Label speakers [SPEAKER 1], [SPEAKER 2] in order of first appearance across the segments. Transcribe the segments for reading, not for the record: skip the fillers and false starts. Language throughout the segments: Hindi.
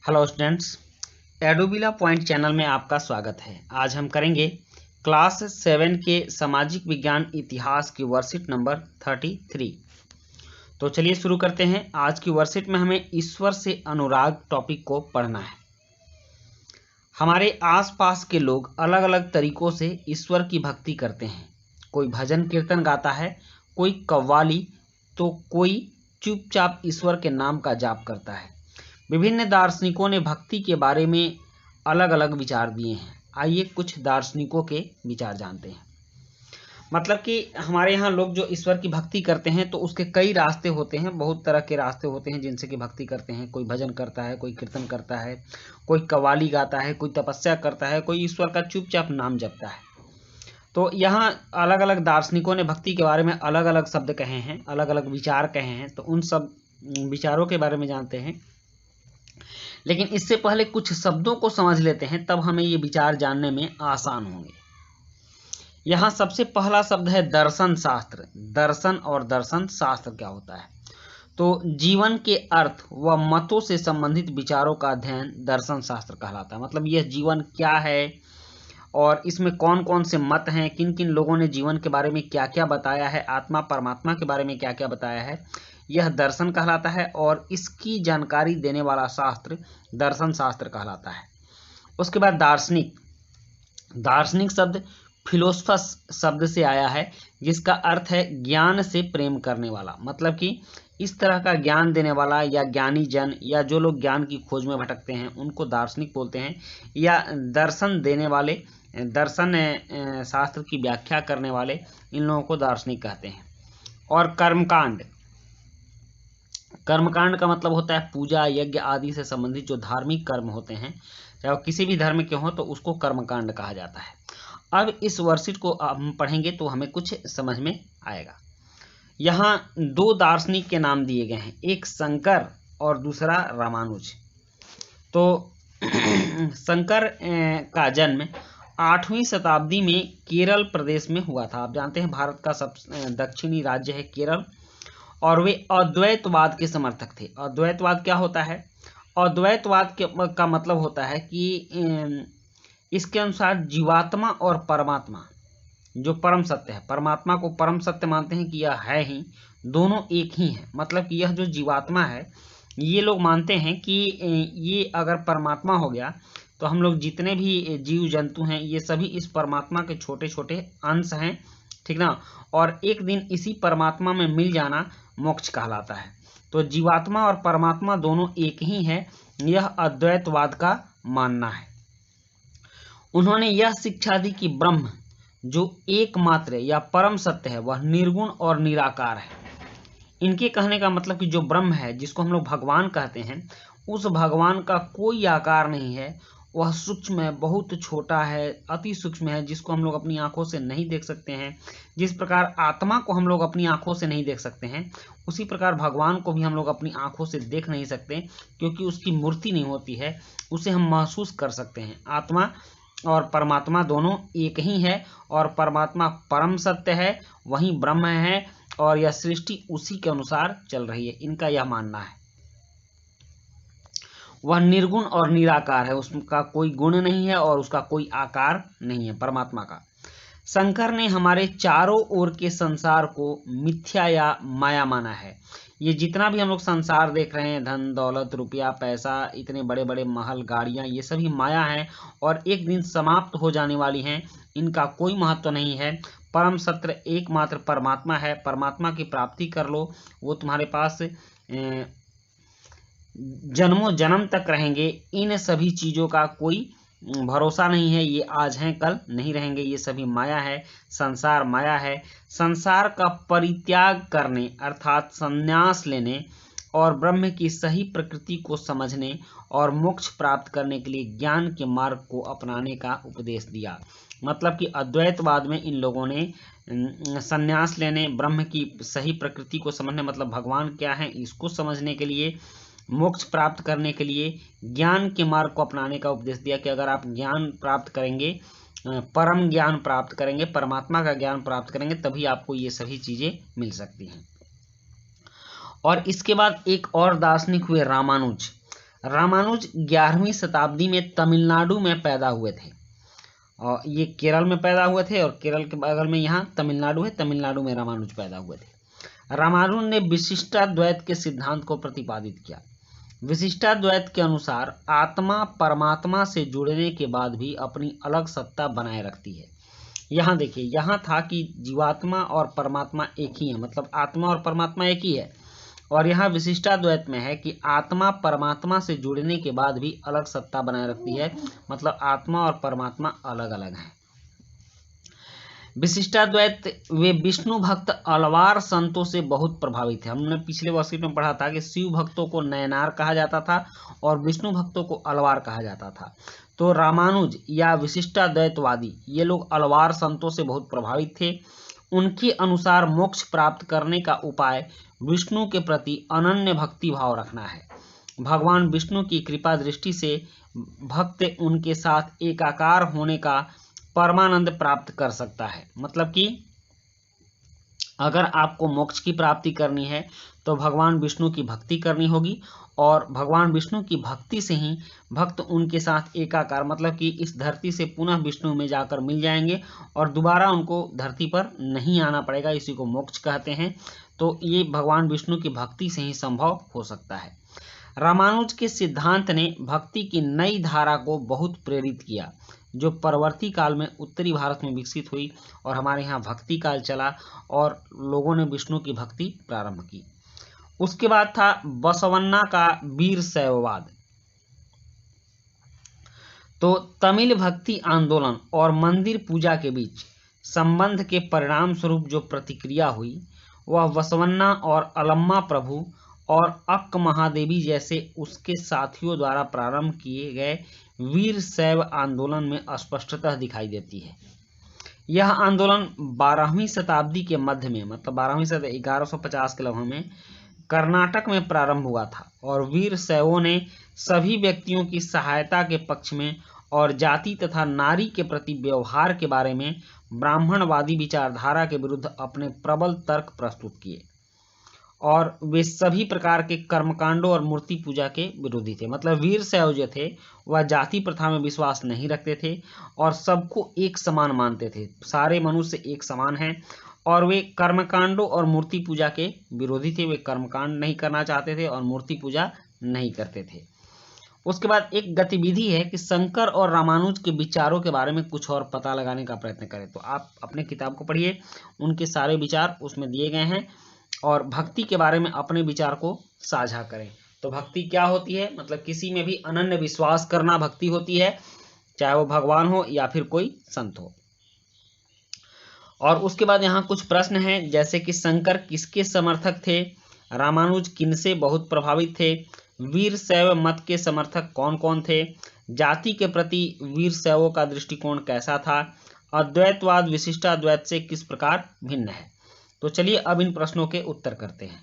[SPEAKER 1] हेलो स्टूडेंट्स, एडोबिला पॉइंट चैनल में आपका स्वागत है। आज हम करेंगे क्लास 7 के सामाजिक विज्ञान इतिहास की वर्कशीट नंबर 33। तो चलिए शुरू करते हैं। आज की वर्कशीट में हमें ईश्वर से अनुराग टॉपिक को पढ़ना है। हमारे आसपास के लोग अलग अलग तरीकों से ईश्वर की भक्ति करते हैं। कोई भजन कीर्तन गाता है, कोई कव्वाली, तो कोई चुपचाप ईश्वर के नाम का जाप करता है। विभिन्न दार्शनिकों ने भक्ति के बारे में अलग अलग विचार दिए हैं। आइए कुछ दार्शनिकों के विचार जानते हैं। मतलब कि हमारे यहाँ लोग जो ईश्वर की भक्ति करते हैं तो उसके कई रास्ते होते हैं, बहुत तरह के रास्ते होते हैं जिनसे कि भक्ति करते हैं। कोई भजन करता है, कोई कीर्तन करता है, कोई कव्वाली गाता है, कोई तपस्या करता है, कोई ईश्वर का चुपचाप नाम जपता है। तो यहाँ अलग अलग दार्शनिकों ने भक्ति के बारे में अलग अलग शब्द कहे हैं, अलग अलग विचार कहे हैं। तो उन सब विचारों के बारे में जानते हैं। लेकिन इससे पहले कुछ शब्दों को समझ लेते हैं, तब हमें ये विचार जानने में आसान होंगे। यहाँ सबसे पहला शब्द है दर्शन शास्त्र। दर्शन और दर्शन शास्त्र क्या होता है? तो जीवन के अर्थ व मतों से संबंधित विचारों का अध्ययन दर्शन शास्त्र कहलाता है। मतलब यह जीवन क्या है और इसमें कौन कौन से मत हैं, किन किन लोगों ने जीवन के बारे में क्या क्या बताया है, आत्मा परमात्मा के बारे में क्या क्या बताया है, यह दर्शन कहलाता है। और इसकी जानकारी देने वाला शास्त्र दर्शन शास्त्र कहलाता है। उसके बाद दार्शनिक। दार्शनिक शब्द फिलोसफस शब्द से आया है, जिसका अर्थ है ज्ञान से प्रेम करने वाला। मतलब कि इस तरह का ज्ञान देने वाला या ज्ञानी जन या जो लोग ज्ञान की खोज में भटकते हैं उनको दार्शनिक बोलते हैं। या दर्शन देने वाले, दर्शन शास्त्र की व्याख्या करने वाले, इन लोगों को दार्शनिक कहते हैं। और कर्मकांड। कर्मकांड का मतलब होता है पूजा यज्ञ आदि से संबंधित जो धार्मिक कर्म होते हैं, चाहे वो किसी भी धर्म के हों, तो उसको कर्मकांड कहा जाता है। अब इस वर्कशीट को हम पढ़ेंगे तो हमें कुछ समझ में आएगा। यहाँ दो दार्शनिक के नाम दिए गए हैं, एक शंकर और दूसरा रामानुज। तो शंकर का जन्म 8वीं शताब्दी में केरल प्रदेश में हुआ था। आप जानते हैं भारत का सब दक्षिणी राज्य है केरल। और वे अद्वैतवाद के समर्थक थे। अद्वैतवाद क्या होता है? अद्वैतवाद का मतलब होता है कि इसके अनुसार जीवात्मा और परमात्मा जो परम सत्य है, परमात्मा को परम सत्य मानते हैं कि यह है ही, दोनों एक ही है। मतलब कि यह जो जीवात्मा है, ये लोग मानते हैं कि ये अगर परमात्मा हो गया तो हम लोग जितने भी जीव जंतु हैं ये सभी इस परमात्मा के छोटे छोटे अंश हैं, ठीक ना। और एक दिन इसी परमात्मा में मिल जाना मोक्ष कहलाता है। तो जीवात्मा और परमात्मा दोनों एक ही है, यह अद्वैतवाद का मानना है। उन्होंने यह शिक्षा दी कि ब्रह्म जो एकमात्र या परम सत्य है वह निर्गुण और निराकार है। इनके कहने का मतलब कि जो ब्रह्म है, जिसको हम लोग भगवान कहते हैं, उस भगवान का कोई आकार नहीं है। वह सूक्ष्म है, बहुत छोटा है, अति सूक्ष्म है, जिसको हम लोग अपनी आंखों से नहीं देख सकते हैं। जिस प्रकार आत्मा को हम लोग अपनी आंखों से नहीं देख सकते हैं, उसी प्रकार भगवान को भी हम लोग अपनी आंखों से देख नहीं सकते, क्योंकि उसकी मूर्ति नहीं होती है। उसे हम महसूस कर सकते हैं। आत्मा और परमात्मा दोनों एक ही है, और परमात्मा परम सत्य है, वहीं ब्रह्म है, और यह सृष्टि उसी के अनुसार चल रही है। इनका यह मानना है। वह निर्गुण और निराकार है, उसका कोई गुण नहीं है और उसका कोई आकार नहीं है परमात्मा का। शंकर ने हमारे चारों ओर के संसार को मिथ्या या माया माना है। ये जितना भी हम लोग संसार देख रहे हैं, धन दौलत रुपया पैसा, इतने बड़े बड़े महल गाड़ियां, ये सभी माया है और एक दिन समाप्त हो जाने वाली हैं। इनका कोई महत्व नहीं है। परम सत्य एकमात्र परमात्मा है। परमात्मा की प्राप्ति कर लो, वो तुम्हारे पास जन्मों जन्म तक रहेंगे। इन सभी चीजों का कोई भरोसा नहीं है, ये आज हैं कल नहीं रहेंगे, ये सभी माया है। संसार माया है। संसार का परित्याग करने अर्थात संन्यास लेने और ब्रह्म की सही प्रकृति को समझने और मोक्ष प्राप्त करने के लिए ज्ञान के मार्ग को अपनाने का उपदेश दिया। मतलब कि अद्वैतवाद में इन लोगों ने संन्यास लेने, ब्रह्म की सही प्रकृति को समझने, मतलब भगवान क्या है इसको समझने के लिए, मोक्ष प्राप्त करने के लिए ज्ञान के मार्ग को अपनाने का उपदेश दिया कि अगर आप ज्ञान प्राप्त करेंगे, परम ज्ञान प्राप्त करेंगे, परमात्मा का ज्ञान प्राप्त करेंगे, तभी आपको ये सभी चीजें मिल सकती हैं। और इसके बाद एक और दार्शनिक हुए रामानुज। रामानुज 11वीं शताब्दी में तमिलनाडु में पैदा हुए थे, और ये केरल में पैदा हुए थे, और केरल के बगल में यहाँ तमिलनाडु है, तमिलनाडु में रामानुज पैदा हुए थे। रामानुज ने विशिष्टाद्वैत के सिद्धांत को प्रतिपादित किया। विशिष्टाद्वैत के अनुसार आत्मा परमात्मा से जुड़ने के बाद भी अपनी अलग सत्ता बनाए रखती है। यहाँ देखिए, यहाँ था कि जीवात्मा और परमात्मा एक ही है, मतलब आत्मा और परमात्मा एक ही है, और यहाँ विशिष्टाद्वैत में है कि आत्मा परमात्मा से जुड़ने के बाद भी अलग सत्ता बनाए रखती है, मतलब आत्मा और परमात्मा अलग अलग हैं। विशिष्टाद्वैत वे विष्णु भक्त अलवार संतों से बहुत प्रभावित है। हमने पिछले वर्कशीट में पढ़ा था कि शिव भक्तों को नयनार कहा जाता था और विष्णु भक्तों को अलवार कहा जाता था। तो रामानुज या विशिष्टाद्वैतवादी ये लोग अलवार संतों से बहुत प्रभावित थे। उनके अनुसार मोक्ष प्राप्त करने का उपाय विष्णु के प्रति अनन्य भक्ति भाव रखना है। भगवान विष्णु की कृपा दृष्टि से भक्त उनके साथ एकाकार होने का परमानंद प्राप्त कर सकता है। मतलब कि अगर आपको मोक्ष की प्राप्ति करनी है तो भगवान विष्णु की भक्ति करनी होगी, और भगवान विष्णु की भक्ति से ही भक्त उनके साथ एकाकार, मतलब कि इस धरती से पुनः विष्णु में जाकर मिल जाएंगे और दोबारा उनको धरती पर नहीं आना पड़ेगा। इसी को मोक्ष कहते हैं। तो ये भगवान विष्णु की भक्ति से ही संभव हो सकता है। रामानुज के सिद्धांत ने भक्ति की नई धारा को बहुत प्रेरित किया, जो परवर्ती काल में उत्तरी भारत में विकसित हुई, और हमारे यहाँ भक्ति काल चला और लोगों ने विष्णु की भक्ति प्रारंभ की। उसके बाद था बसवन्ना का वीर शैववाद। तो तमिल भक्ति आंदोलन और मंदिर पूजा के बीच संबंध के परिणाम स्वरूप जो प्रतिक्रिया हुई वह बसवन्ना और अलम्मा प्रभु और अक्क महादेवी जैसे उसके साथियों द्वारा प्रारंभ किए गए वीर शैव आंदोलन में स्पष्टतः दिखाई देती है। यह आंदोलन 12वीं शताब्दी के मध्य में, मतलब 12वीं शताब्दी 1150 के लगभग में कर्नाटक में प्रारंभ हुआ था, और वीर शैवों ने सभी व्यक्तियों की सहायता के पक्ष में और जाति तथा नारी के प्रति व्यवहार के बारे में ब्राह्मणवादी विचारधारा के विरुद्ध अपने प्रबल तर्क प्रस्तुत किए, और वे सभी प्रकार के कर्मकांडों और मूर्ति पूजा के विरोधी थे। मतलब वीर शैव जो थे वह जाति प्रथा में विश्वास नहीं रखते थे और सबको एक समान मानते थे, सारे मनुष्य एक समान हैं, और वे कर्मकांडों और मूर्ति पूजा के विरोधी थे। वे कर्मकांड नहीं करना चाहते थे और मूर्ति पूजा नहीं करते थे। उसके बाद एक गतिविधि है कि शंकर और रामानुज के विचारों के बारे में कुछ और पता लगाने का प्रयत्न करें। तो आप अपने किताब को पढ़िए, उनके सारे विचार उसमें दिए गए हैं, और भक्ति के बारे में अपने विचार को साझा करें। तो भक्ति क्या होती है? मतलब किसी में भी अनन्य विश्वास करना भक्ति होती है, चाहे वो भगवान हो या फिर कोई संत हो। और उसके बाद यहाँ कुछ प्रश्न हैं, जैसे कि शंकर किसके समर्थक थे, रामानुज किनसे बहुत प्रभावित थे, वीर शैव मत के समर्थक कौन कौन थे, जाति के प्रति वीर शैवों का दृष्टिकोण कैसा था, अद्वैतवाद विशिष्टाद्वैत से किस प्रकार भिन्न है। तो चलिए अब इन प्रश्नों के उत्तर करते हैं।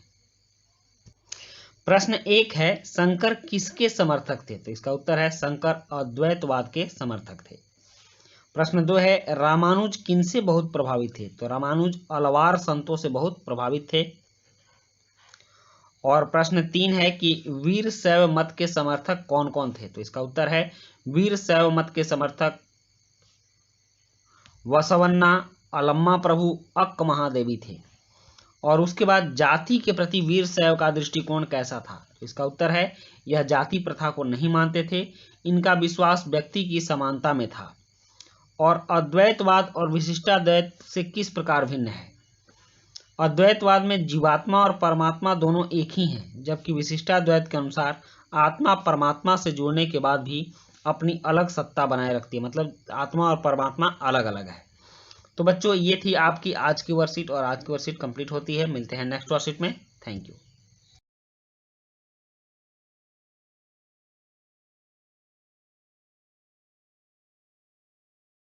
[SPEAKER 1] प्रश्न 1 है, शंकर किसके समर्थक थे? तो इसका उत्तर है शंकर अद्वैतवाद के समर्थक थे। प्रश्न 2 है, रामानुज किनसे बहुत प्रभावित थे? तो रामानुज अलवार संतों से बहुत प्रभावित थे। और प्रश्न 3 है कि वीर शैव मत के समर्थक कौन कौन थे? तो इसका उत्तर है वीर शैव मत के समर्थक बसवन्ना, अलम्मा प्रभु, अक्क महादेवी थे। और उसके बाद जाति के प्रति वीर शैव का दृष्टिकोण कैसा था? तो इसका उत्तर है यह जाति प्रथा को नहीं मानते थे, इनका विश्वास व्यक्ति की समानता में था। और अद्वैतवाद और विशिष्टाद्वैत से किस प्रकार भिन्न है? अद्वैतवाद में जीवात्मा और परमात्मा दोनों एक ही हैं, जबकि विशिष्टाद्वैत के अनुसार आत्मा परमात्मा से जुड़ने के बाद भी अपनी अलग सत्ता बनाए रखती है, मतलब आत्मा और परमात्मा अलग अलग है। तो बच्चों ये थी आपकी आज की वर्कशीट, और आज की वर्कशीट कंप्लीट होती है। मिलते हैं नेक्स्ट वर्कशीट में। Thank you.